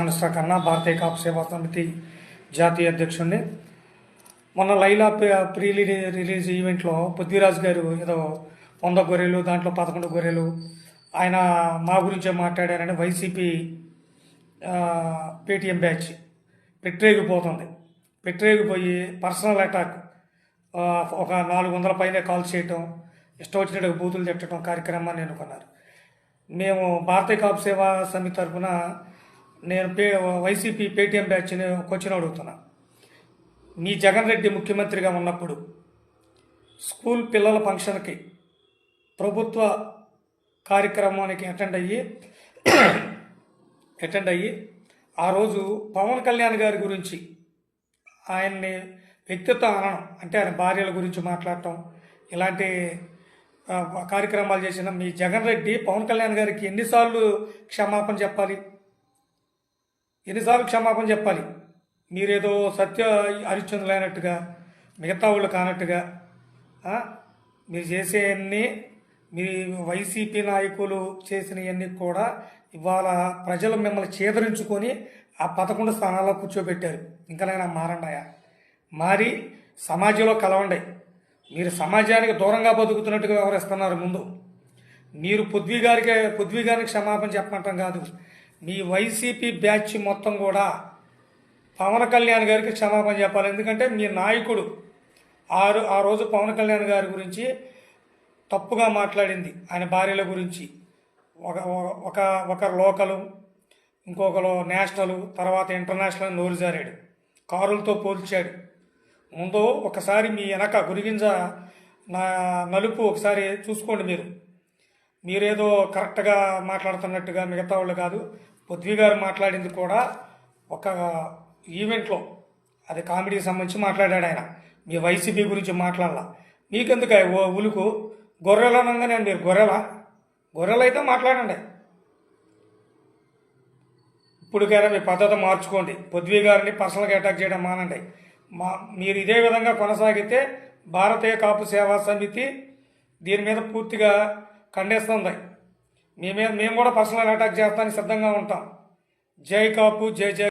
Minister కన్నా భారతీయ కాపు సేవా సమితి జాతీయ అధ్యక్షుడిని. మొన్న లైలా ప్రీ రిలీజ్ ఈవెంట్లో పృథ్వీరాజ్ గారు ఏదో 100 గొర్రెలు, దాంట్లో 11 గొర్రెలు ఆయన మా గురించే మాట్లాడారని వైసీపీ పేటీఎం బ్యాచ్ పెట్టరేగిపోతుంది. పెట్టరేగిపోయి పర్సనల్ అటాక్, ఒక 400 పైనే కాల్ చేయటం, ఇష్టం వచ్చినట్టుగా బూతులు తిట్టడం కార్యక్రమాన్ని ఎన్నుకున్నారు. మేము భారతీయ కాపు సేవా సమితి తరఫున నేను వైసీపీ పేటీఎం బ్యాచ్ని క్వశ్చన్ అడుగుతున్నా. మీ జగన్ రెడ్డి ముఖ్యమంత్రిగా ఉన్నప్పుడు స్కూల్ పిల్లల ఫంక్షన్కి ప్రభుత్వ కార్యక్రమానికి అటెండ్ అయ్యి ఆ రోజు పవన్ కళ్యాణ్ గారి గురించి ఆయన్ని వ్యక్తిత్వం అనడం, అంటే ఆయన భార్యల గురించి మాట్లాడటం, ఇలాంటి కార్యక్రమాలు చేసిన మీ జగన్ రెడ్డి పవన్ కళ్యాణ్ గారికి ఎన్నిసార్లు క్షమాపణ చెప్పాలి? మీరేదో సత్య హరిశ్చంద్రులైనట్టుగా, మిగతా వాళ్ళు కానట్టుగా మీరు చేసేవన్నీ, మీ వైసీపీ నాయకులు చేసినవన్నీ కూడా ఇవాళ ప్రజలు మిమ్మల్ని చేదరించుకొని ఆ 11 స్థానాల్లో కూర్చోబెట్టారు. ఇంకనైనా మారండాయా, మారి సమాజంలో కలవండి. మీరు సమాజానికి దూరంగా బతుకుతున్నట్టుగా వ్యవహరిస్తున్నారు. ముందు మీరు పృథ్వీ గారికి క్షమాపణ చెప్పమంటాం కాదు, మీ వైసీపీ బ్యాచ్ మొత్తం కూడా పవన్ కళ్యాణ్ గారికి క్షమాపణ చెప్పాలి. ఎందుకంటే మీ నాయకుడు ఆ రోజు పవన్ కళ్యాణ్ గారి గురించి తప్పుగా మాట్లాడింది, ఆయన భార్యల గురించి. ఒక లోకలు, ఇంకొకరు నేషనల్, తర్వాత ఇంటర్నేషనల్ నోరు జారాడు, కారులతో పోల్చాడు. ముందు ఒకసారి మీ వెనక గురిగింజ నలుపు ఒకసారి చూసుకోండి. మీరేదో కరెక్ట్గా మాట్లాడుతున్నట్టుగా మిగతా వాళ్ళు కాదు. పృథ్వీ గారు మాట్లాడింది కూడా ఒక ఈవెంట్లో, అది కామెడీకి సంబంధించి మాట్లాడాడు. ఆయన మీ వైసీపీ గురించి మాట్లాడాల. మీకెందుకు ఉలుకు? గొర్రెలు అనగానే మీరు గొర్రెలు అయితే మాట్లాడండి. ఇప్పటికైనా మీ పద్ధతి మార్చుకోండి. పృథ్వీ గారిని పర్సనల్గా అటాక్ చేయడం మానండి. మీరు ఇదే విధంగా కొనసాగితే భారతీయ కాపు సేవా సమితి దీని మీద పూర్తిగా ఖండిస్తుంది. మేము కూడా పర్సనల్ అటాక్ చేస్తానికి సిద్ధంగా ఉంటాం. జై కాపు, జై జై.